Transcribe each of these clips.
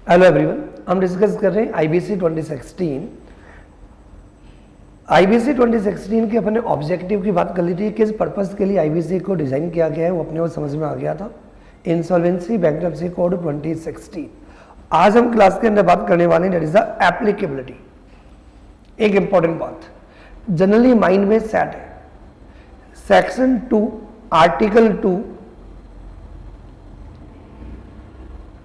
Hello everyone, हम discuss कर रहे हैं आईबीसी 2016। आईबीसी 2016 के अपने ऑब्जेक्टिव की बात कर ली थी, किस पर्पस के लिए आईबीसी को डिज़ाइन किया गया है वो अपने को समझ में आ गया था। Insolvency bankruptcy code 2016। आज हम क्लास के अंदर बात करने वाले हैं, दैट इज द एप्लीकेबिलिटी। एक इंपॉर्टेंट बात जनरली माइंड में सेट है, सेक्शन 2 आर्टिकल 2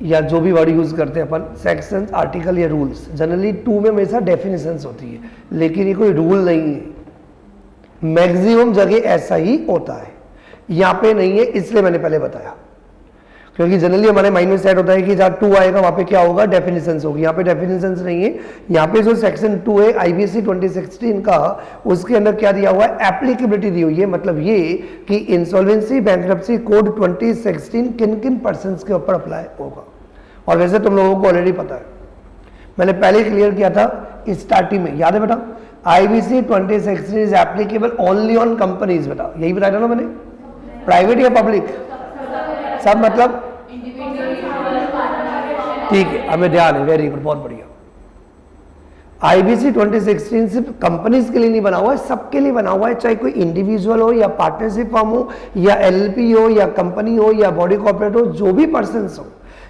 या जो भी वर्ड यूज करते हैं अपन, सेक्शन आर्टिकल या रूल्स, जनरली 2 में हमेशा डेफिनेशंस होती है, लेकिन ये कोई रूल नहीं है। मैक्सिमम जगह ऐसा ही होता है, यहाँ पे नहीं है, इसलिए मैंने पहले बताया। क्योंकि जनरली हमारे माइंड में सेट होता है कि जहाँ 2 आएगा वहां पे क्या होगा, डेफिनेशंस होगी। यहाँ पे डेफिनेशंस नहीं है, यहाँ पे जो सेक्शन 2 है आईबीसी 2016 का, उसके अंदर क्या दिया हुआ है, एप्लीकेबिलिटी दी हुई है। मतलब ये कि इंसॉल्वेंसी बैंक्रप्सी कोड 2016 किन किन पर्सन्स के ऊपर अप्लाई होगा। और वैसे तुम लोगों को ऑलरेडी पता है, मैंने पहले क्लियर किया था स्टार्टिंग में, याद है बेटा? IBC 2016 is applicable only on companies. बेटा यही बताया था ना मैंने, प्राइवेट या पब्लिक, सब मतलब ठीक है, हमें ध्यान है, वेरी गुड, बहुत बढ़िया। आईबीसी 2016 सिर्फ कंपनीज के लिए नहीं बना हुआ है, सबके लिए बना हुआ है, चाहे कोई इंडिविजुअल हो या पार्टनरशिप फर्म हो या एलएलपी हो या कंपनी हो या बॉडी कॉर्पोरेट हो, जो भी पर्सन्स हो,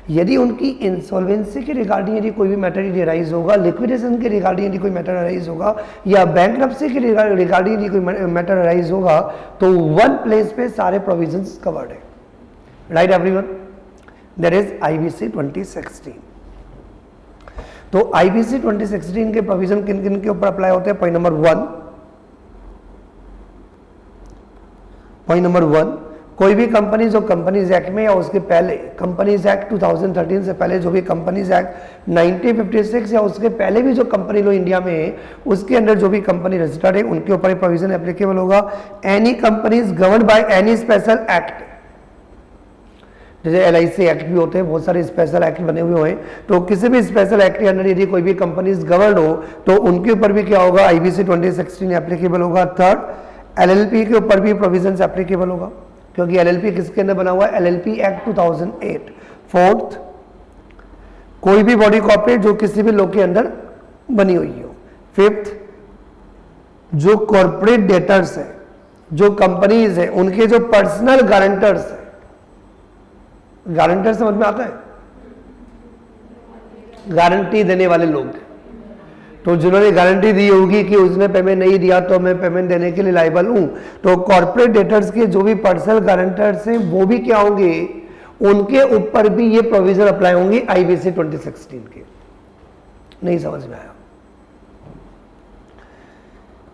यदि उनकी इंसॉल्वेंसी के रिगार्डिंग यदि कोई भी मैटर राइज होगा, लिक्विडेशन के रिगार्डिंग यदि कोई मैटर राइज होगा, या बैंक्रप्सी के रिगार्डिंग यदि कोई मैटर राइज होगा, तो वन प्लेस पे सारे प्रोविजंस कवर्ड है। Right everyone, that is IBC 2016। तो आईबीसी 2016 के प्रोविजन किन किन के ऊपर अप्लाई होते हैं? पॉइंट नंबर वन, कोई भी कंपनी जो कंपनीज एक्ट में या उसके पहले, कंपनीज एक्ट 2013 से पहले जो भी कंपनीज एक्ट 1956 या उसके पहले भी जो कंपनी लो इंडिया में है, उसके अंदर जो भी कंपनी रजिस्टर्ड है उनके ऊपर प्रोविजन एप्लीकेबल होगा। Any companies governed by any special act, जैसे एलआईसी एक्ट भी होते हैं, बहुत सारे स्पेशल एक्ट बने हुए हैं, तो किसी भी स्पेशल एक्ट के अंदर यदि कोई भी कंपनीज गवर्न हो तो उनके ऊपर भी क्या होगा, आईबीसी 2016 एप्लीकेबल होगा। थर्ड, एलएलपी के ऊपर भी प्रोविजंस एप्लीकेबल होगा, क्योंकि एलएलपी किसके अंदर बना हुआ है, एलएलपी एक्ट 2008। फोर्थ, कोई भी बॉडी कॉर्पोरेट जो किसी भी लॉ के अंदर बनी हुई हो। फिफ्थ, जो कॉर्पोरेट डेटर्स है, जो कंपनीज है, उनके जो पर्सनल गारंटर्स है, गारंटर समझ में आता है, गारंटी देने वाले लोग, तो जिन्होंने गारंटी दी होगी कि उसने पेमेंट नहीं दिया तो मैं पेमेंट देने के लिए लायबल हूं, तो कॉर्पोरेट डेटर्स के जो भी पर्सनल गारंटर्स हैं वो भी क्या होंगे, उनके ऊपर भी ये प्रोविजन अप्लाई होंगे आईबीसी 2016 के। नहीं समझ में आया?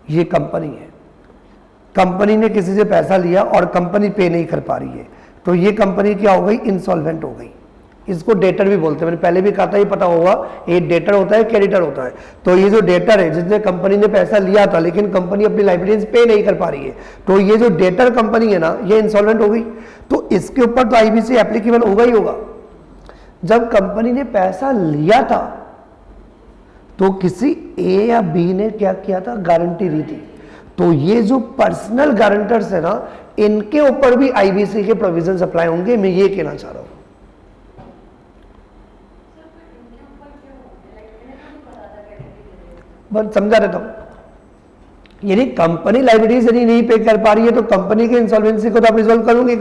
ये कंपनी है, कंपनी ने किसी से पैसा लिया और कंपनी पे नहीं कर पा रही है, तो ये कंपनी क्या हो गई, इंसॉल्वेंट हो गई। इसको डेटर भी बोलते हैं, मैंने पहले भी कहा था, ये पता होगा, ये डेटर होता है, क्रेडिटर होता है। तो ये जो डेटर है, जिसने कंपनी ने पैसा लिया था लेकिन कंपनी अपनी लायबिलिटीज पे नहीं कर पा रही है, तो ये जो डेटर कंपनी है ना, ये इंसॉल्वेंट हो गई, तो इसके ऊपर तो आईबीसी एप्लीकेबल होगा ही होगा। जब कंपनी ने पैसा लिया था तो किसी ए या बी ने क्या किया था, गारंटी दी थी, तो ये जो पर्सनल गारंटर्स है ना, इनके ऊपर भी आईबीसी के प्रोविजंस अप्लाई होंगे। मैं ये कहना चाह रहा हूं, बस समझा देता हूं। यानी कंपनी लायबिलिटीज यदि नहीं पे कर पा रही है तो कंपनी के इंसॉल्वेंसी को तो आप रिजॉल्व करोगे।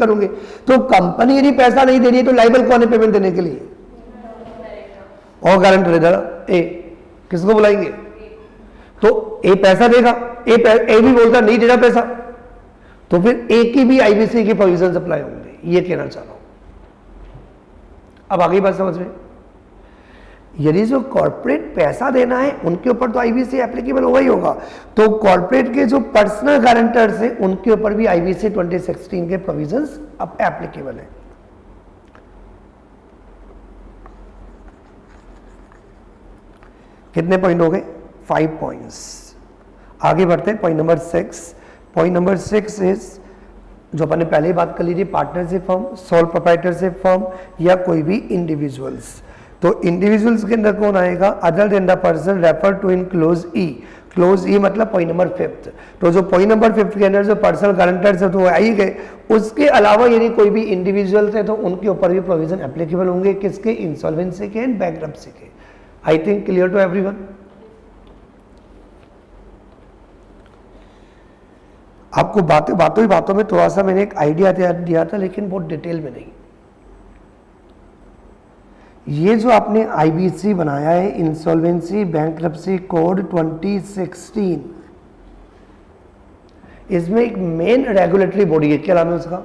तो कंपनी यदि पैसा नहीं दे रही है तो लायबल कौन है पेमेंट देने के लिए? और गारंटर इधर ए, किसको बुलाएंगे? तो ए पैसा देगा, ए भी बोलता नहीं दे रहा पैसा, तो फिर ए की भी आईबीसी के प्रोविजंस अप्लाई होंगे, ये कहना चाह रहा हूं। अब आगे बात समझ में, यदि जो कॉर्पोरेट पैसा देना है उनके ऊपर तो आईबीसी एप्लीकेबल होगा ही होगा, तो कॉर्पोरेट के जो पर्सनल गारंटर्स हैं उनके ऊपर भी आईबीसी 2016 के प्रोविजंस अब एप्लीकेबल है। कितने पॉइंट हो गए? 5 पॉइंट्स। आगे बढ़ते हैं, point number 6। Point number 6 is, जो अपन ने पहले ही बात कर ली थी, partnership firm, sole proprietorship firm या कोई भी इंडिविजुअल्स। तो इंडिविजुअल्स के अंदर कौन आएगा? Other than the person refer to in clause E. Clause E मतलब पॉइंट नंबर 5। तो जो पॉइंट नंबर 5 के अंदर जो पर्सनल गारंटर्स है तो वो आ ही गए। उसके अलावा यदि कोई भी इंडिविजुअल थे तो उनके ऊपर भी प्रोविजन एप्लीकेबल होंगे, किसके? इंसॉल्वेंसी के एंड बैंकरप्सी के। I think clear to everyone. आपको बातों में थोड़ा सा मैंने एक आइडिया दिया था, लेकिन बहुत डिटेल में नहीं। ये जो आपने आईबीसी बनाया है, इंसॉल्वेंसी बैंकरप्सी कोड 2016, इसमें एक मेन रेगुलेटरी बॉडी है, क्या नाम है उसका?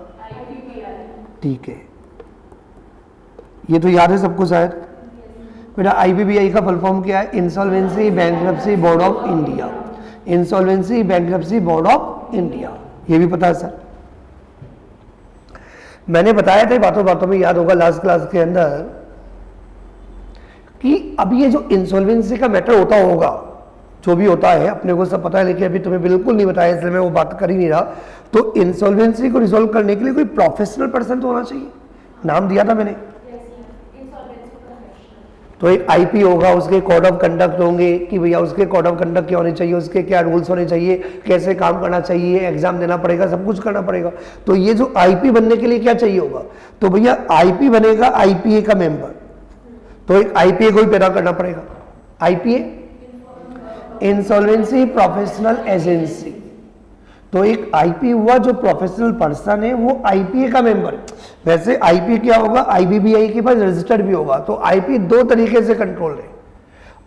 ठीक है, ये तो याद है सबको शायद। बेटा आईबीबीआई का फुल फॉर्म क्या है? Insolvency bankruptcy board of India. Insolvency bankruptcy board of India, ये भी पता है सर। मैंने बताया था बातों में, याद होगा लास्ट क्लास के अंदर, कि अब ये जो इंसॉल्वेंसी का मैटर होता होगा, जो भी होता है अपने को सब पता है, लेकिन अभी तुम्हें बिल्कुल नहीं बताया इसलिए मैं वो बात कर ही नहीं रहा। तो इंसॉल्वेंसी को रिजॉल्व करने के लिए कोई प्रोफेशनल पर्सन तो होना चाहिए, नाम दिया था मैंने। तो एक आईपी होगा, उसके कोड ऑफ कंडक्ट होंगे कि भैया उसके कोड ऑफ कंडक्ट क्या होने चाहिए, उसके क्या रूल्स होने चाहिए, कैसे काम करना चाहिए, एग्जाम देना पड़ेगा, सब कुछ करना पड़ेगा। तो ये जो आईपी बनने के लिए क्या चाहिए होगा? तो भैया आईपी बनेगा आईपीए का मेंबर, तो एक आईपीए को ही पैदा करना पड़ेगा। IPA insolvency professional agency. तो एक आईपी हुआ जो प्रोफेशनल पर्सन है, वो आईपीए का मेंबर। वैसे आईपी क्या होगा? आईबीबीआई के पास रजिस्टर्ड भी होगा। तो आईपी दो तरीके से कंट्रोल है।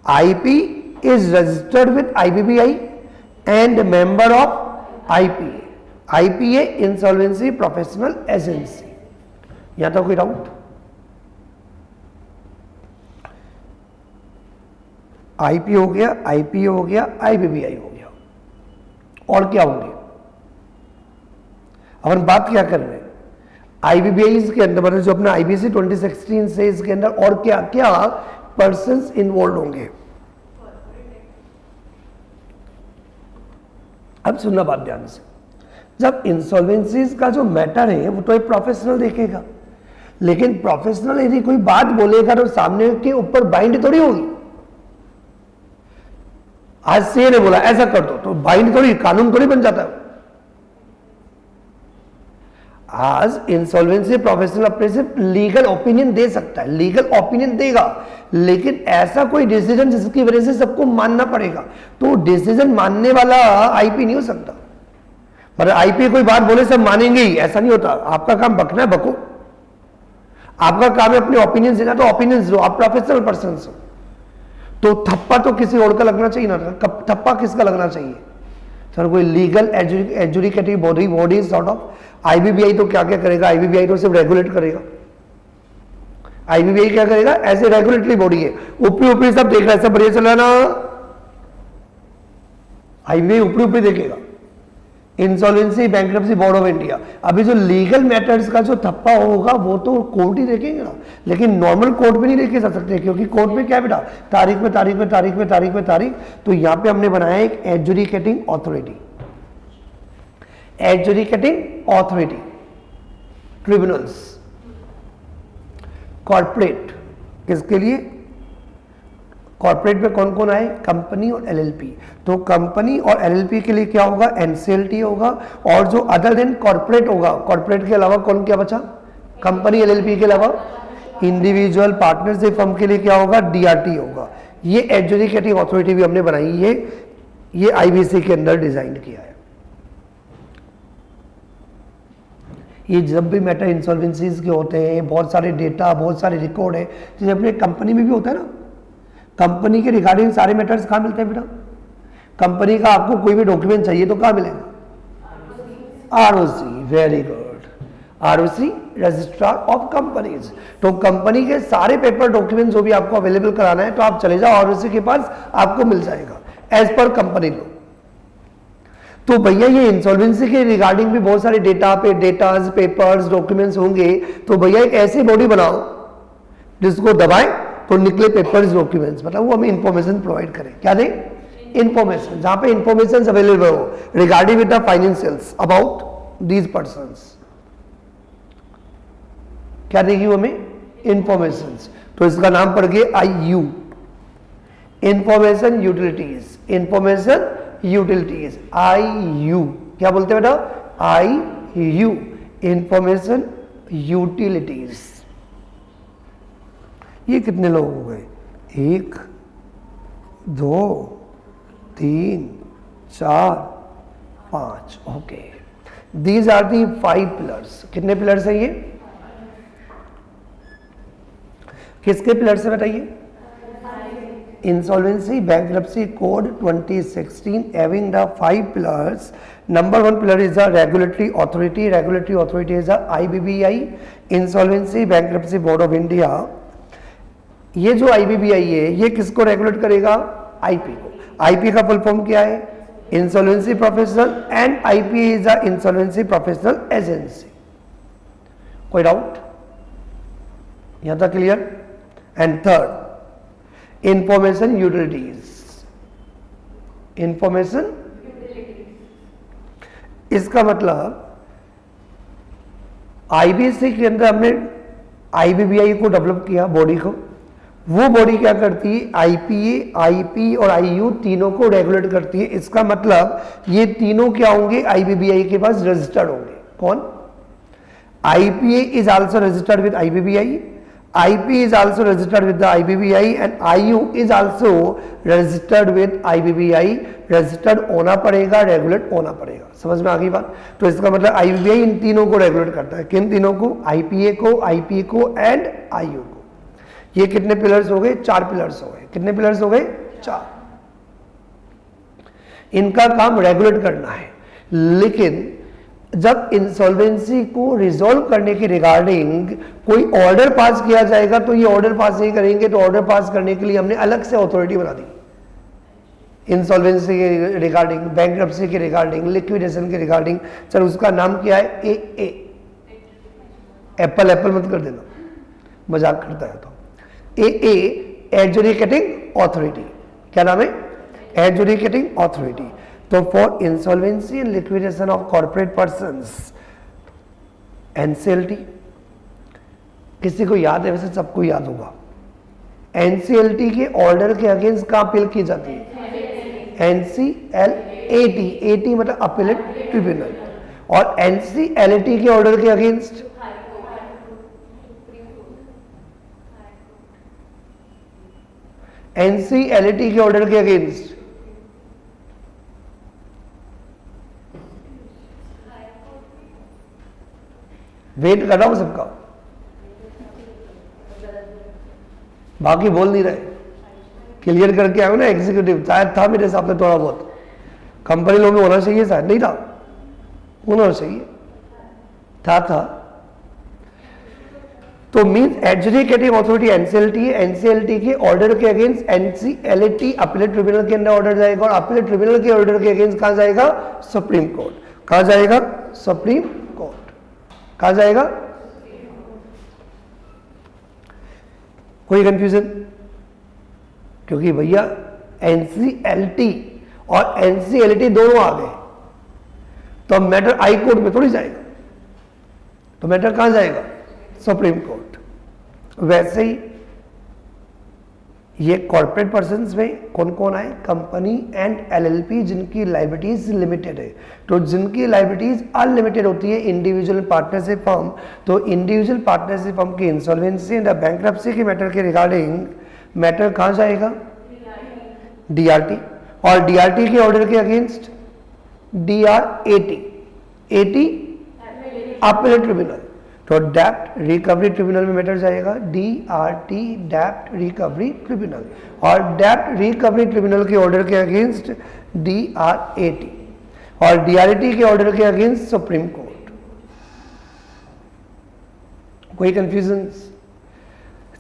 IP is registered with IBBI and member of IPA. IPA insolvency professional agency. यहां तक कोई डाउट? आईपी हो गया, आईपीए हो गया, आईबीबीआई हो गया, और क्या होंगे? अब हम बात क्या कर रहे हैं आईबीबीआई के अंदर, मतलब जो अपना आईबीसी 2016 से, इसके अंदर और क्या क्या पर्संस इन्वॉल्व होंगे। अब सुनना बात ध्यान से। जब इंसॉल्वेंसीज का जो मैटर है वो तो एक प्रोफेशनल देखेगा, लेकिन प्रोफेशनल यदि कोई बात बोलेगा तो सामने के ऊपर बाइंड थोड़ी होगी। आज से ने बोला ऐसा कर दो तो बाइंड थोड़ी, कानून थोड़ी बन जाता है। आज इंसॉल्वेंसी प्रोफेशनल अपने से लीगल ओपिनियन दे सकता है, लीगल ओपिनियन देगा, लेकिन ऐसा कोई डिसीजन जिसकी वजह से सबको मानना पड़ेगा, तो डिसीजन मानने वाला आईपी नहीं हो सकता। पर आईपी कोई बात बोले सब मानेंगे ही, ऐसा नहीं होता। आपका काम बकना है, बको। आपका काम है अपने ओपिनियन देना, तो ओपिनियन दो। आप प्रोफेशनल पर्सन हो, तो थप्पा तो किसी और का लगना चाहिए ना। थप्पा किसका लगना चाहिए सर? कोई legal educative body sort of. IBBI तो क्या क्या करेगा? आईबीबीआई तो सिर्फ रेगुलेट करेगा। आईबीबीआई क्या करेगा? ऐसे रेगुलेटरी बॉडी है, ऊपरी सब देख रहा है, सब बढ़िया चल रहा है ना। आईबीबीआई ऊपरी देखेगा। Insolvency bankruptcy board of India, अभी जो लीगल मैटर्स का जो थप्पा होगा वो तो कोर्ट ही देखेंगे ना, लेकिन नॉर्मल कोर्ट में नहीं देखे जा सकते, क्योंकि कोर्ट में क्या बेटा? तारीख पे तारीख पे तारीख पे तारीख पे तारीख। तो यहां पे हमने बनाया एक adjudicating authority, adjudicating authority, tribunals. Corporate किसके लिए? कॉर्पोरेट में कौन कौन आए? कंपनी और एलएलपी। तो कंपनी और एलएलपी के लिए क्या होगा? एनसीएलटी होगा। और जो अदर देन कॉर्पोरेट होगा, कॉर्पोरेट के अलावा कौन क्या बचा? कंपनी एलएलपी के अलावा इंडिविजुअल पार्टनरशिप फर्म के लिए क्या होगा? डीआरटी होगा। ये एडजुडिकेटिंग अथॉरिटी भी हमने बनाई है, ये आईबीसी के अंदर डिजाइन किया है। ये जब भी मैटर इंसॉल्वेंसीज के होते हैं, बहुत सारे डेटा, बहुत सारे रिकॉर्ड है, जैसे अपने कंपनी में भी होता है ना, कंपनी के रिगार्डिंग सारे मैटर्स कहाँ मिलते हैं बेटा? कंपनी का आपको कोई भी डॉक्यूमेंट चाहिए तो कहाँ मिलेगा? ROC. Very good. ROC registrar of companies. तो कंपनी के सारे पेपर डॉक्यूमेंट जो भी आपको अवेलेबल कराना है तो आप चले जाओ आरओसी के पास, आपको मिल जाएगा एज पर कंपनी लो। तो भैया ये इंसॉल्वेंसी के रिगार्डिंग भी बहुत सारे डेटाज, पेपर्स, डॉक्यूमेंट्स होंगे। तो भैया एक ऐसी बॉडी बनाओ जिसको दबाएं तो निकले पेपर्स, डॉक्यूमेंट्स, मतलब वो हमें इंफॉर्मेशन प्रोवाइड करें। क्या दें? इंफॉर्मेशन। जहां पे इंफॉर्मेशन अवेलेबल हो regarding with the financials about these persons, क्या देगी वो हमें? इंफॉर्मेशन। तो इसका नाम पड़ गया IU, information utilities, information utilities, IU, क्या बोलते हैं बेटा, IU, इंफॉर्मेशन यूटिलिटीज। ये कितने लोग हो गए, 1 2 3 4 5, okay. These are the 5 pillars. कितने पिलर्स हैं ये, किसके पिलर्स है बताइए, insolvency bankruptcy code 2016 having the 5 pillars. Number 1 pillar is the regulatory authority. Regulatory authority is the IBBI, Insolvency Bankruptcy Board of India. ये जो IBBI है ये किसको रेगुलेट करेगा, IP को। IP का फुल फॉर्म क्या है, insolvency professional, and IPA is the insolvency professional agency. कोई डाउट, यहां तक clear. And third, information utilities, information, इसका मतलब IBC के अंदर हमने IBBI को डेवलप किया, बॉडी को। वो बॉडी क्या करती है, IPA, IP और IU तीनों को रेगुलेट करती है। इसका मतलब ये तीनों क्या होंगे, IBBI के पास रजिस्टर्ड होंगे। कौन, IPA is also registered with IBBI, IP is also registered with the IBBI and IU is also registered with IBBI। Registered होना पड़ेगा, रेगुलेट होना पड़ेगा। समझ में आ गई बात। तो इसका मतलब IBBI इन तीनों को रेगुलेट करता है। किन तीनों को, IPA को, IP को एंड IU को। ये कितने पिलर्स हो गए, 4 पिलर्स हो गए। कितने पिलर्स हो गए, 4। इनका काम रेगुलेट करना है। लेकिन जब इंसॉल्वेंसी को रिजॉल्व करने की रिगार्डिंग कोई ऑर्डर पास किया जाएगा तो ये ऑर्डर पास नहीं करेंगे, तो ऑर्डर पास करने के लिए हमने अलग से अथॉरिटी बना दी। इंसॉल्वेंसी के रिगार्डिंग, बैंक्रप्सी के रिगार्डिंग, लिक्विडेशन के रिगार्डिंग। चल उसका नाम क्या है, AA। एप्पल एप्पल मत कर देना, मजाक करता है तो। AA adjudicating authority. क्या नाम है, एडजुडिकेटिंग अथॉरिटी। तो for insolvency and liquidation of corporate persons, NCLT, किसी को याद है, वैसे सबको याद होगा। NCLT के ऑर्डर के अगेंस्ट कहां अपील की जाती है, NCLAT, AT मतलब अपीलेट ट्रिब्यूनल। और NCLAT के ऑर्डर के अगेंस्ट NCLAT के ऑर्डर के अगेंस्ट वेट कर रहा हूं सबका, बाकी बोल नहीं रहे। क्लियर करके आए ना एग्जीक्यूटिव, शायद था मेरे हिसाब से थोड़ा बहुत। कंपनी लॉ में होना चाहिए, शायद नहीं था, होना चाहिए था। तो मींस एडजुडिकेटिंग अथॉरिटी NCLT है। NCLT के ऑर्डर के अगेंस्ट NCLAT अपीलेट ट्रिब्यूनल के अंदर ऑर्डर जाएगा, और अपीलेट ट्रिब्यूनल के ऑर्डर के अगेंस्ट कहां जाएगा, सुप्रीम कोर्ट। कहां जाएगा, सुप्रीम कोर्ट। कहां जाएगा, कोई कंफ्यूजन, क्योंकि भैया NCLT और NCLAT दोनों आ गए तो मैटर हाई कोर्ट में थोड़ी जाएगा, तो मैटर कहां जाएगा, सुप्रीम कोर्ट। वैसे ही ये कॉर्पोरेट पर्सन्स में कौन कौन आए, कंपनी एंड LLP जिनकी लाइबिलिटीज लिमिटेड है। तो जिनकी लाइबिलिटीज अनलिमिटेड होती है, इंडिविजुअल पार्टनरशिप फर्म, तो इंडिविजुअल पार्टनरशिप फर्म की इंसॉल्वेंसी एंड बैंक्रप्सी के मैटर के रिगार्डिंग मैटर कहां जाएगा, DRT। और DRT के ऑर्डर के against DRAT, AT appellate tribunal. तो डेप्ट रिकवरी ट्रिब्यूनल में मैटर जाएगा DRT, डेप्ट रिकवरी ट्रिब्यूनल। और डेप्ट रिकवरी ट्रिब्यूनल के ऑर्डर के अगेंस्ट DRAT, और DRAT के ऑर्डर के अगेंस्ट सुप्रीम कोर्ट। कोई confusion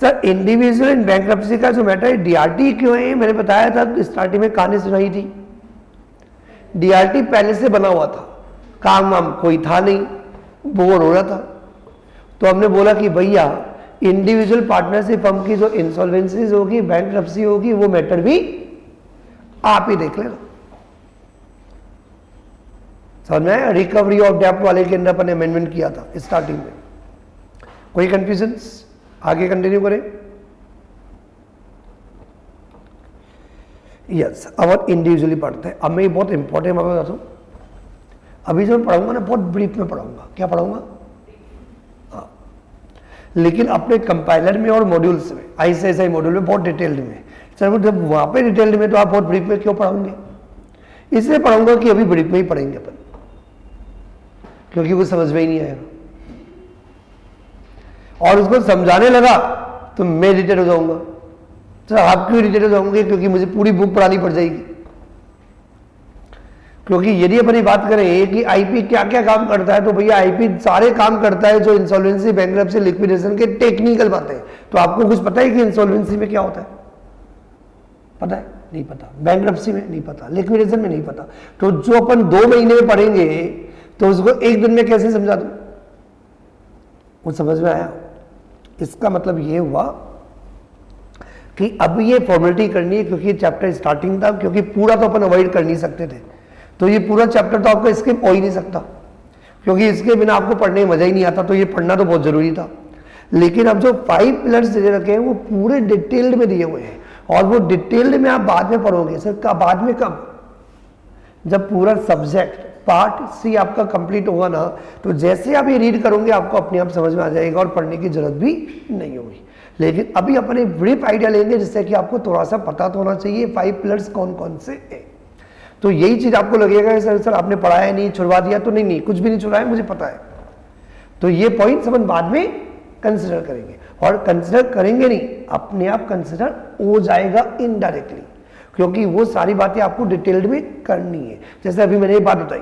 sir? Individual in bankruptcy का जो मैटर है, DRT क्यों है, मैंने बताया था स्टार्टिंग में, कहानी सुनाई थी। DRT पहले से बना हुआ था, काम वाम कोई था नहीं, बोर हो रहा था, तो हमने बोला कि भैया इंडिविजुअल पार्टनरशिप फर्म की जो इंसॉल्वेंसीज होगी, बैंक्रप्सी होगी, वो मैटर भी आप ही देख लेना। समझ में आया? रिकवरी ऑफ डेप्ट वाले के अंदर अपन अमेंडमेंट किया था स्टार्टिंग में। कोई कंफ्यूजन? आगे कंटिन्यू करें। यस, अब इंडिविजुअली पढ़ते हैं। अब मैं ये बहुत इंपॉर्टेंट बात बताता हूँ, अभी जो मैं पढ़ाऊंगा ना बहुत ब्रीफ में पढ़ाऊंगा। क्या पढ़ाऊंगा? हाँ, लेकिन अपने कंपाइलर में और मॉड्यूल्स में ICSI मॉड्यूल में बहुत डिटेल्ड में। सर जब वहां पे डिटेल्ड में तो आप बहुत ब्रीफ में क्यों पढ़ाओगे? इसलिए पढ़ाऊंगा कि अभी ब्रीफ में ही पढ़ेंगे अपन, क्योंकि वो समझ में ही नहीं आएगा, और उसको समझाने लगा तो मैं इरिटेट हो जाऊंगा। सर आप क्यों इरिटेट हो जाओगे? क्योंकि मुझे पूरी बुक पढ़ानी पड़ जाएगी। क्योंकि यदि अपन बात करें कि आईपी क्या क्या काम करता है, तो भैया आईपी सारे काम करता है जो इंसॉल्वेंसी, बैंकरप्सी, लिक्विडेशन के टेक्निकल बातें। तो आपको कुछ पता है कि इंसॉल्वेंसी में क्या होता है? पता है? नहीं पता। बैंकरप्सी में नहीं पता, लिक्विडेशन में नहीं पता। तो जो अपन 2 महीने में पढ़ेंगे तो उसको 1 दिन में कैसे समझा दूं? वो समझ में आया? इसका मतलब ये हुआ कि अब ये फॉर्मेलिटी करनी है, क्योंकि चैप्टर स्टार्टिंग था, क्योंकि पूरा तो अपन अवॉइड कर नहीं सकते थे। तो ये पूरा चैप्टर तो आपका स्किप हो ही नहीं सकता, क्योंकि इसके बिना आपको पढ़ने में मजा ही नहीं आता। तो ये पढ़ना तो बहुत जरूरी था। लेकिन अब जो 5 पिलर्स दे रखे हैं वो पूरे डिटेल्ड में दिए हुए हैं, और वो डिटेल्ड में आप बाद में पढ़ोगे। सर का बाद में कब? जब पूरा सब्जेक्ट पार्ट सी आपका कंप्लीट होगा ना, तो जैसे आप ये रीड करोगे आपको अपने आप समझ में आ जाएगा और पढ़ने की जरूरत भी नहीं होगी। लेकिन अभी अपन एक ब्रीफ आइडिया लेंगे, जिससे कि आपको थोड़ा सा पता तो होना चाहिए 5 पिलर्स कौन कौन से हैं। तो यही चीज आपको लगेगा सर आपने पढ़ाया नहीं, छुड़वा दिया, तो नहीं, कुछ भी नहीं छुड़ाया, मुझे पता है। तो ये पॉइंट्स अपन बाद में कंसिडर करेंगे, और कंसिडर करेंगे नहीं, अपने आप कंसिडर हो जाएगा इनडायरेक्टली, क्योंकि वो सारी बातें आपको डिटेल्ड में करनी है। जैसे अभी मैंने ये बात बताई,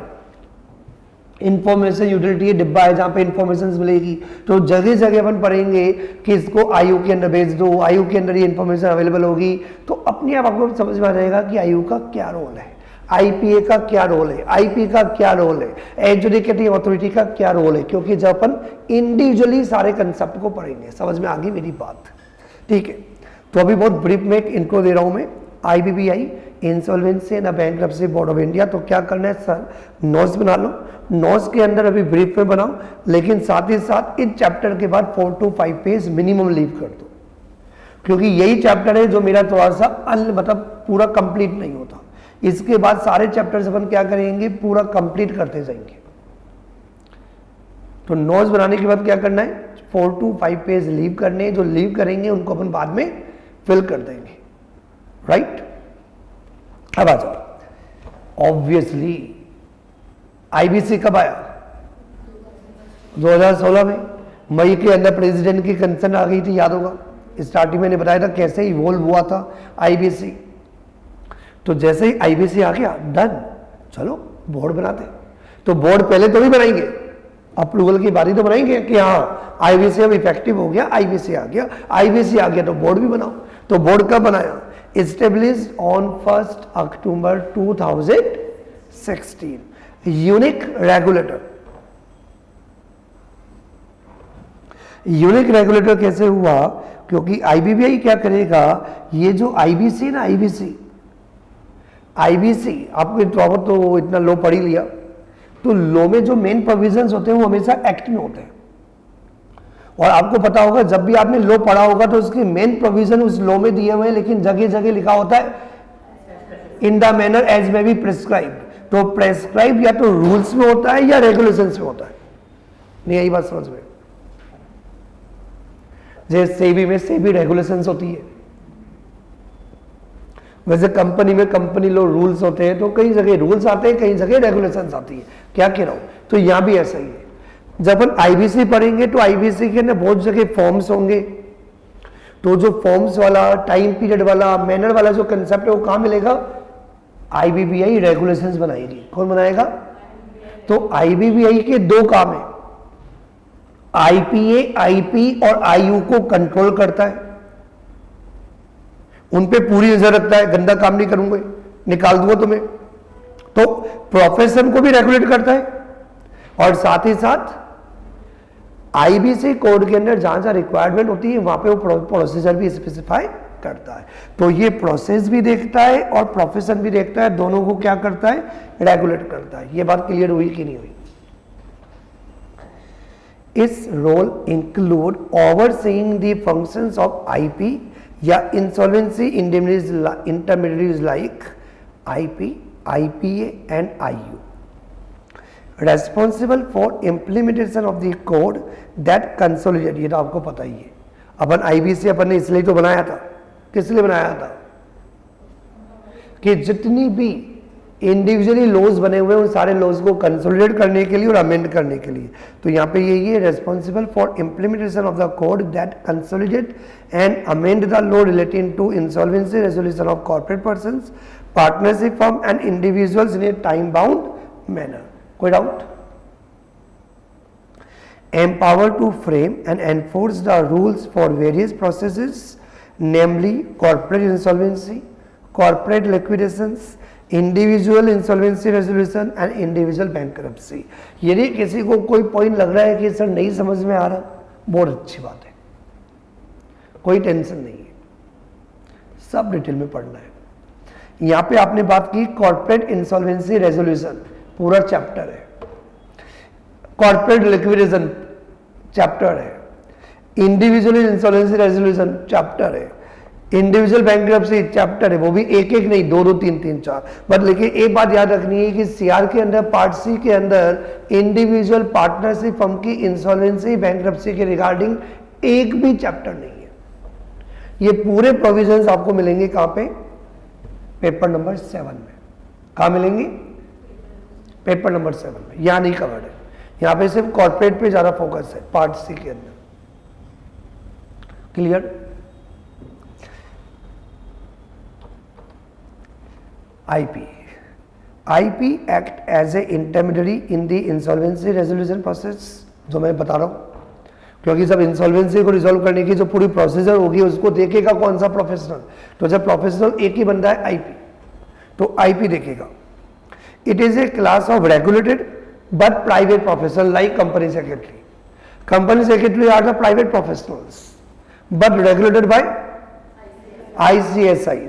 इंफॉर्मेशन यूटिलिटी डिब्बा है जहां पे इंफॉर्मेशन मिलेगी, तो जगह जगह अपन पढ़ेंगे कि इसको आयु के अंदर भेज दो, आयु के अंदर ये इंफॉर्मेशन अवेलेबल होगी। तो अपने आप आपको समझ में आ जाएगा कि आयु का क्या रोल है, आईपीए का क्या रोल है, आईपी का क्या रोल है, एजुकेटिव अथॉरिटी का क्या रोल है। क्योंकि जब अपन इंडिविजुअली सारे कंसेप्ट को पढ़ेंगे, समझ में आ गई मेरी बात? ठीक है, तो अभी बहुत ब्रीफ में एक इंट्रो दे रहा हूं मैं। IBPI, insolvency and bankruptcy board of India. तो क्या करना है सर, नोट्स बना लो, नोट्स के अंदर अभी ब्रीफ में बनाओ, लेकिन साथ ही साथ इस चैप्टर के बाद 4 to 5 पेज मिनिमम लीव कर दो, क्योंकि यही चैप्टर है जो मेरा थोड़ा सा मतलब पूरा कंप्लीट नहीं होता। इसके बाद सारे चैप्टर्स अपन क्या करेंगे, पूरा कंप्लीट करते जाएंगे। तो नोट्स बनाने के बाद क्या करना है, 4 to 5 पेज लीव करने, जो लीव करेंगे उनको अपन बाद में फिल कर देंगे, राइट? अब आ जाओ, ऑब्वियसली IBC कब आया? 2016 में मई के अंदर प्रेसिडेंट की कंसर्न आ गई थी, याद होगा। स्टार्टिंग मैंने बताया था कैसे इवॉल्व हुआ था IBC। तो जैसे ही IBC आ गया, डन, चलो बोर्ड बनाते। तो बोर्ड पहले तो भी बनाएंगे, अप्रूवल की बारी तो बनाएंगे कि हाँ IBC अब इफेक्टिव हो गया, IBC आ गया, IBC आ गया तो बोर्ड भी बनाओ। तो बोर्ड कब बनाया? Established on 1st October 2016, unique regulator. Unique regulator कैसे हुआ? क्योंकि IBPI क्या करेगा, ये जो IBC ना, IBC आपको तो इतना लो पढ़ ही लिया, तो लो में जो मेन प्रोविजंस होते हैं वो हमेशा एक्ट में होते हैं। और आपको पता होगा जब भी आपने लो पढ़ा होगा तो उसके मेन प्रोविजन उस लो में दिए हुए हैं, लेकिन जगह जगह लिखा होता है in the manner as may be prescribe. तो प्रेस्क्राइब या तो रूल्स में होता है या रेगुलेशंस में होता है। नहीं यही बात समझ में? जैसे सेबी में सेबी रेगुलेशंस होती है, वैसे कंपनी में कंपनी लो रूल्स होते हैं। तो कई जगह रूल्स आते हैं, कई जगह रेगुलेशंस आती है। क्या कह रहा हूं? तो यहां भी ऐसा ही है। जब अपन IBC पढ़ेंगे तो IBC के अंदर बहुत जगह फॉर्म्स होंगे, तो जो फॉर्म्स वाला, टाइम पीरियड वाला, मैनर वाला जो कंसेप्ट है वो कहां मिलेगा? IBPI रेगुलेशंस बनाएगी। कौन बनाएगा? तो IBPI के 2 काम है, IPA, IP और IU को कंट्रोल करता है, उन पे पूरी नजर रखता है, गंदा काम नहीं करूंगा, निकाल दूंगा तुम्हें। तो प्रोफेशन को भी रेगुलेट करता है, और साथ ही साथ IBC कोड के अंदर जहां जहां रिक्वायरमेंट होती है वहां पे वो प्रोसीजर भी स्पेसिफाई करता है। तो ये प्रोसेस भी देखता है और प्रोफेशन भी देखता है, दोनों को क्या करता है? रेगुलेट करता है। ये बात क्लियर हुई कि नहीं हुई? इस role include overseeing the functions of IP, या insolvency intermediaries like IP, IPA and IU, responsible for implementation of the code that consolidate. ये तो आपको पता ही है, अपन आईबीसी अपन ने इसलिए तो बनाया था, किस लिए बनाया था कि जितनी भी इंडिविजुअली लॉज बने हुए हैं उन सारे लॉज को कंसोलिडेट करने के लिए और अमेंड करने के लिए। तो यहाँ पे ये responsible for implementation of the code that consolidate and amend the law relating to insolvency resolution of corporate persons, partnership firm and individuals in a time bound manner. कोई doubt? Empowered to frame and enforce the rules for various processes, namely corporate insolvency, corporate liquidations, individual insolvency resolution and individual bankruptcy। यदि किसी को कोई point लग रहा है कि sir नहीं समझ में आ रहा, बहुत अच्छी बात है, कोई टेंशन नहीं है, सब डिटेल में पढ़ना है। यहाँ पे आपने बात की कॉर्पोरेट इंसॉल्वेंसी रेजोल्यूशन, पूरा चैप्टर है, कॉर्पोरेट लिक्विडेशन चैप्टर है, इंडिविजुअल इंसॉल्वेंसी रेजोल्यूशन चैप्टर है, इंडिविजुअल बैंकरप्सी चैप्टर है, वो भी एक एक नहीं, दो दो तीन तीन चार। बट लेकिन एक बात याद रखनी है कि सीआर के अंदर पार्ट सी के अंदर इंडिविजुअल पार्टनरशिप फर्म की इंसॉल्वेंसी बैंकरप्सी के रिगार्डिंग एक भी चैप्टर नहीं है। ये पूरे प्रोविजंस आपको मिलेंगे कहां पे? पेपर नंबर 7 में। कहां मिलेंगे? पेपर नंबर 7 में। यहां नहीं कवर्ड है, यहां पे सिर्फ कॉर्पोरेट पे ज्यादा फोकस है पार्ट सी के अंदर। Clear? IP, IP act as a intermediary in the insolvency resolution process, जो मैं बता रहा हूं, क्योंकि जब इंसॉल्वेंसी को रिजॉल्व करने की जो पूरी प्रोसीजर होगी उसको देखेगा कौन सा प्रोफेशनल, तो जब प्रोफेशनल एक ही बंदा है आईपी, तो आईपी देखेगा। It is a class of regulated but private professional like company secretary. Company secretary are the private professionals but regulated by ICSI,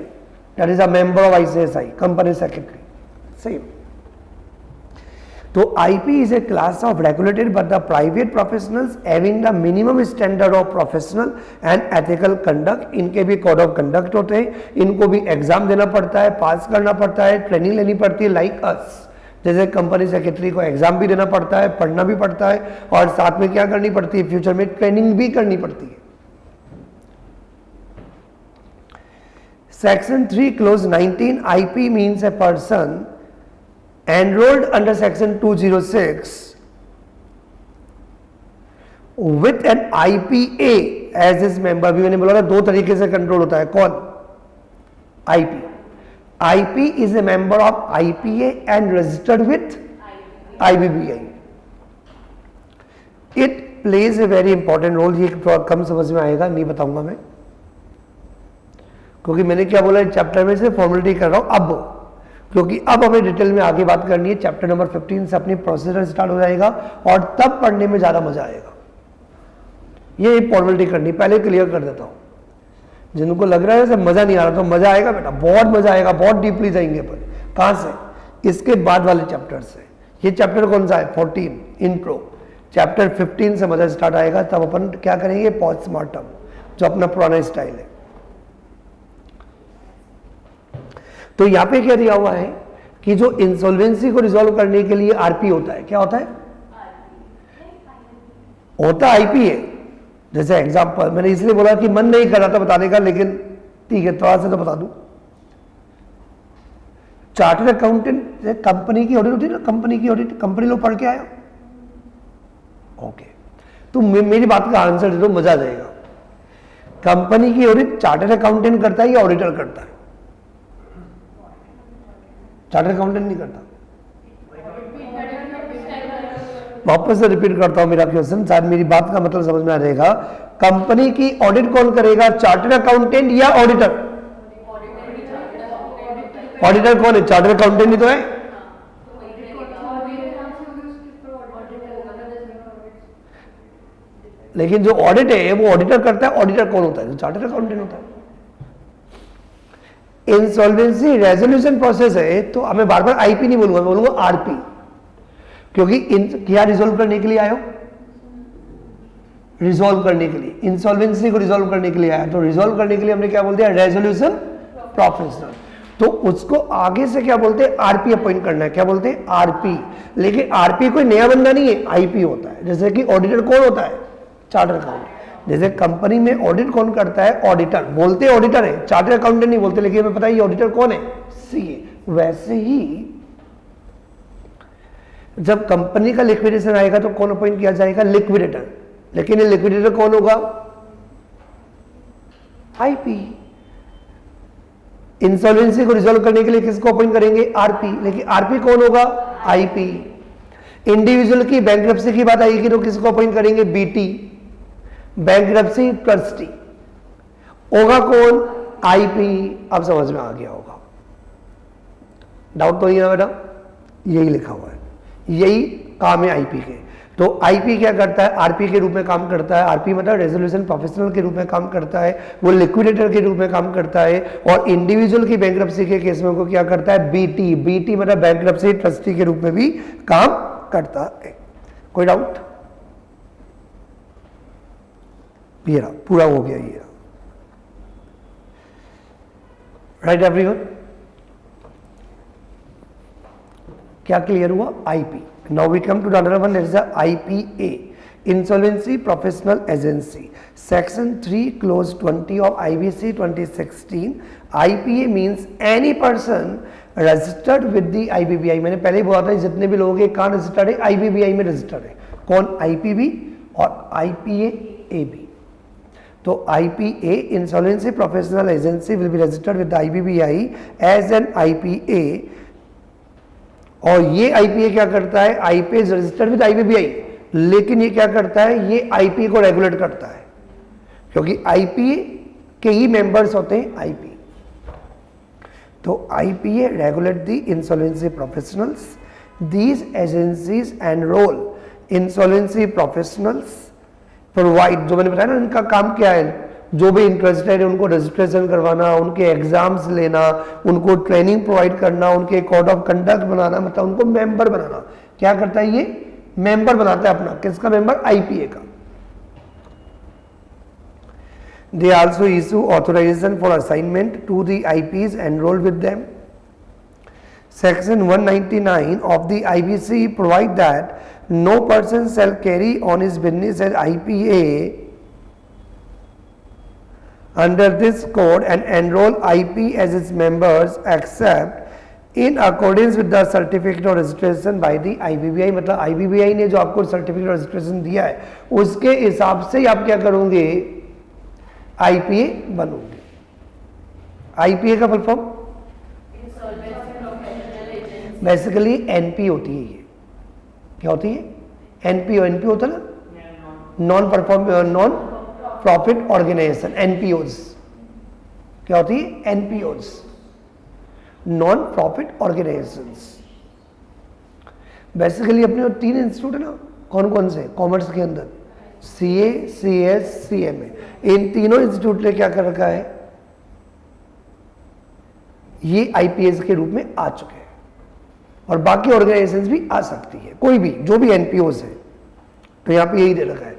that is a member of ICSI, company secretary, same. So IP is a class of regulated but the private professionals having the minimum standard of professional and ethical conduct। इनके भी code of conduct होते हैं, इनको भी exam देना पड़ता है, पास करना पड़ता है, ट्रेनिंग लेनी पड़ती है, लाइक अस। जैसे कंपनी सेक्रेटरी को एग्जाम भी देना पड़ता है, पढ़ना भी पड़ता है, और साथ में क्या करनी पड़ती है, फ्यूचर में ट्रेनिंग भी करनी पड़ती है। Section 3 clause 19 IP means a person enrolled under section 206 with an IPA as is member. भी मैंने बोला था दो तरीके से कंट्रोल होता है, कौन? IP. IP is a member of IPA and registered with IBBI. It plays a very important role। ये थोड़ा कम समझ में आएगा, नहीं बताऊंगा मैं, क्योंकि मैंने क्या बोला चैप्टर में से फॉर्मेलिटी कर रहा हूं अब, क्योंकि अब हमें डिटेल में आगे बात करनी है। चैप्टर नंबर 15 से अपनी प्रोसीजर स्टार्ट हो जाएगा और तब पढ़ने में ज्यादा मजा आएगा। ये फॉर्मेलिटी करनी पहले क्लियर कर देता हूं। जिनको लग रहा है जैसे मजा नहीं आ रहा, तो मजा आएगा बेटा, बहुत मजा आएगा, बहुत डीपली जाएंगे अपन। कहां से? इसके बाद वाले चैप्टर से। ये चैप्टर कौन सा है? 14 इंट्रो। चैप्टर 15 से मजा स्टार्ट आएगा, तब अपन क्या करेंगे? पोस्टमार्टम, जो अपना पुराना स्टाइल है। तो यहां पे क्या दिया हुआ है कि जो इंसॉल्वेंसी को रिजॉल्व करने के लिए आरपी होता है, क्या होता है? होता आईपी है। जैसे एग्जाम्पल मैंने इसलिए बोला कि मन नहीं कर रहा था बताने का, लेकिन ठीक है थोड़ा सा तो बता दूं। चार्टर्ड अकाउंटेंट कंपनी की ऑडिट होती है ना, कंपनी की ऑडिट, कंपनी लोग पढ़ के आया। ओके, तो मेरी बात का आंसर दे दो, मजा आ जाएगा। कंपनी की ऑडिट चार्टर्ड अकाउंटेंट करता है या ऑडिटर करता है? चार्टर्ड अकाउंटेंट नहीं करता। वापस से रिपीट करता हूं मेरा क्वेश्चन, शायद मेरी बात का मतलब समझ में आ जाएगा। कंपनी की ऑडिट कौन करेगा, चार्टर्ड अकाउंटेंट या ऑडिटर? ऑडिटर कौन है? चार्टर्ड अकाउंटेंट ही तो है। लेकिन जो ऑडिट है वो ऑडिटर करता है। ऑडिटर कौन होता है? जो चार्टर्ड अकाउंटेंट होता है। इंसॉल्वेंसी रेजोल्यूशन प्रोसेस है, तो मैं बार बार आईपी नहीं बोलूंगा, मैं बोलूंगा आरपी, क्योंकि क्या रिजोल्व करने के लिए आयो? रिजॉल्व करने के लिए, इंसॉल्वेंसी को रिजॉल्व करने के लिए आया, तो रिजॉल्व करने के लिए हमने क्या बोल दिया, रेजोल्यूशन प्रोफेशनल। तो उसको आगे से क्या बोलते हैं, आरपी अपॉइंट करना है, क्या बोलते हैं, आरपी। लेकिन आरपी कोई नया बंदा नहीं है, आईपी होता है। जैसे कि ऑडिटर कौन होता है, चार्टर अकाउंट। जैसे कंपनी में ऑडिट कौन करता है, ऑडिटर। बोलते ऑडिटर है, चार्टर अकाउंटेंट नहीं बोलते, लेकिन हमें पता है ये ऑडिटर कौन है, सीए। वैसे ही जब कंपनी का लिक्विडेशन आएगा तो कौन अपॉइंट किया जाएगा, लिक्विडेटर। लेकिन ये लिक्विडेटर कौन होगा, आईपी। इंसॉल्वेंसी को रिजॉल्व करने के लिए किसको अपॉइंट करेंगे, आरपी। लेकिन आरपी कौन होगा, आईपी। इंडिविजुअल की बैंकरप्सी की बात आएगी तो किसको अपॉइंट करेंगे, बीटी, बैंकरप्सी ट्रस्टी। होगा कौन, आईपी। अब समझ में आ गया होगा, डाउट तो नहीं है बेटा, यही लिखा हुआ है, यही काम है आईपी के। तो आईपी क्या करता है, आरपी के रूप में काम करता है। आरपी मतलब रेजोल्यूशन प्रोफेशनल के रूप में काम करता है, वो लिक्विडेटर के रूप में काम करता है। और इंडिविजुअल की बैंकरप्सी के केस में वो क्या करता है, बीटी। बीटी मतलब बैंकरप्सी ट्रस्टी के रूप में भी काम करता है। कोई डाउट, ये रहा, पूरा हो गया ये, राइट एवरीवन। क्या क्लियर हुआ, IP. Now we come to the another one, that is the IPA, insolvency professional agency. Section 3 clause 20 of IBC 2016। IPA means any person registered with the IBBI. मैंने पहले ही बोला था जितने भी लोग हैं कहां रजिस्टर्ड है, आईबीबीआई में रजिस्टर्ड है। कौन, आईपीबी और आईपीए एबी। तो IPA insolvency professional agency will be registered with the IBBI as an IPA. और ये आईपीए क्या करता है, IPA is registered with IBBI, लेकिन ये क्या करता है, ये आईपीए को रेगुलेट करता है, क्योंकि आईपीए के ही मेंबर्स होते हैं आईपी। तो IPA regulate the insolvency professionals. These agencies enrol insolvency professionals, provide, जो मैंने बताया ना इनका काम क्या है, जो भी इंटरेस्टेड है उनको रजिस्ट्रेशन करवाना, उनके एग्जाम्स लेना, उनको ट्रेनिंग प्रोवाइड करना, उनके कोड ऑफ कंडक्ट बनाना, मतलब उनको मेंबर बनाना। क्या करता है ये, मेंबर बनाता है अपना, किसका मेंबर, आईपीए का। They also issue authorization for assignment to the IPs enrol with them. Section 199 of the IBC provide that no person shall carry on his business as IPA under this code and enroll IP as its members except in accordance with the certificate of registration by the IBBI। मतलब IBBI ने जो आपको certificate registration दिया है उसके हिसाब से ही आप क्या करोगे, IPA बनोगे। IPA का फुल फॉर्म बेसिकली एनपी होती है। ये क्या होती है, एनपीओ। एनपीओ होता है ना, नॉन प्रॉफिट ऑर्गेनाइजेशन, एनपीओज। क्या होती है, एनपीओज, नॉन प्रॉफिट ऑर्गेनाइजेशंस। बेसिकली अपने 3 इंस्टीट्यूट है ना, कौन कौन से, कॉमर्स के अंदर सीए, सीएस, सीएमए। इन तीनों इंस्टीट्यूट ने क्या कर रखा है, ये आईपीएस के रूप में आ चुके हैं। और बाकी ऑर्गेनाइजेशंस भी आ सकती है, कोई भी, जो भी एनपीओज है। तो यहाँ पे यही दे रखा है,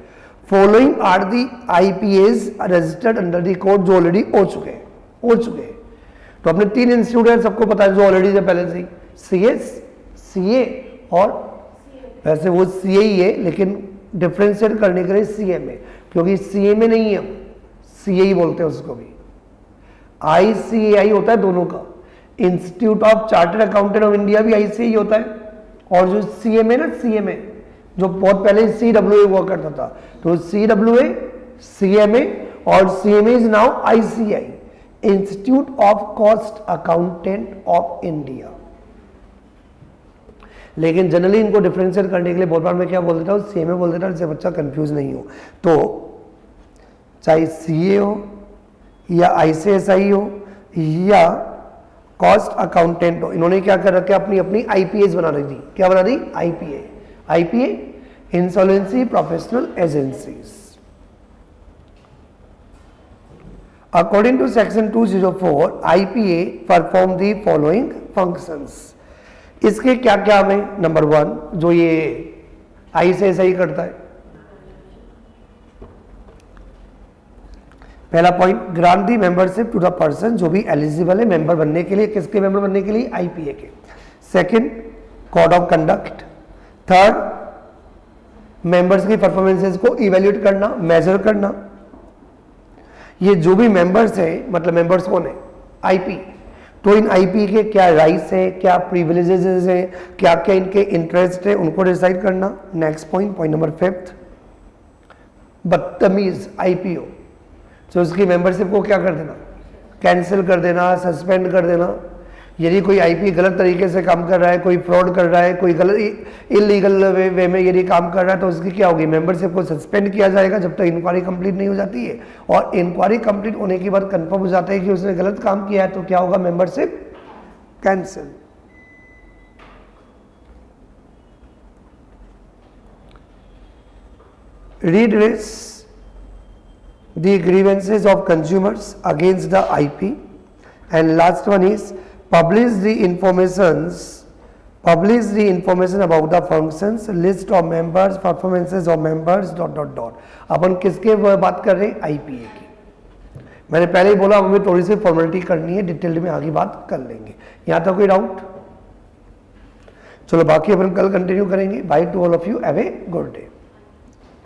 following are the IPs registered under the code, जो ऑलरेडी हो चुके हैं। तो अपने 3 इंस्टीट्यूट है, सबको पता है, जो ऑलरेडी थे पहले से, सीएस, सीए और वैसे वो सीए ही है, लेकिन डिफ्रेंशिएट करने के लिए सीएमए, क्योंकि सीएमए नहीं है, सीए ही बोलते हैं उसको भी। आईसीएआई होता है दोनों का, institute of chartered accountant of India भी आईसीए होता है, और जो सीएमए ना, सीएमए जो बहुत पहले सीडब्ल्यूए हुआ करता था, तो सीडब्ल्यूए, सीएमए और CMA is now ICI, institute of cost accountant of India. लेकिन जनरली इनको डिफरेंशिएट करने के लिए बहुत बार मैं क्या बोल देता हूँ, सीएमए बोल देता हूँ, जिससे बच्चा कंफ्यूज नहीं हो। तो चाहे सीए हो या आईसीएसआई हो या कॉस्ट अकाउंटेंट हो, इन्होंने क्या कर रखा है, अपनी अपनी आईपीएस बना रही थी। क्या बना दी, IPA. IPA insolvency professional agencies. According to section 204 IPA perform the following functions. इसके क्या क्या है, नंबर 1 जो ये आईसीएसआई करता है, पहला point, grant the membership to the person, जो भी एलिजिबल है मेंबर बनने के लिए, किसके मेंबर बनने के लिए, आईपीए के। Second, code of conduct. Third, members की परफॉर्मेंसेस को इवेल्युएट करना, मेजर करना। ये जो भी मेंबर्स है, मतलब मेंबर्स कौन है, आईपी, तो इन आईपी के क्या राइट्स है, क्या प्रिविलेजेस है, क्या क्या इनके इंटरेस्ट है, उनको डिसाइड करना। नेक्स्ट पॉइंट, पॉइंट नंबर 5, बदतमीज आईपीओ, तो उसकी मेंबरशिप को क्या कर देना, कैंसिल कर देना, सस्पेंड कर देना। यदि कोई आईपी गलत तरीके से काम कर रहा है, कोई फ्रॉड कर रहा है, कोई गलत इलीगल वे में यदि काम कर रहा है, तो उसकी क्या होगी, मेंबरशिप को सस्पेंड किया जाएगा जब तक इंक्वायरी कंप्लीट नहीं हो जाती है। और इंक्वायरी कंप्लीट होने के बाद कंफर्म हो जाता है कि उसने गलत काम किया है, तो क्या होगा, membership cancel. redress the grievances of consumers against the IP, and last one is publish the information about the functions, list of members, performances of members, ... अपन किसके बात कर रहे हैं, आईपीए की। मैंने पहले ही बोला हमें थोड़ी सी फॉर्मेलिटी करनी है, डिटेल में आगे बात कर लेंगे। यहां तक कोई डाउट? चलो बाकी अपन कल कंटिन्यू करेंगे। By two all of you, have a good day.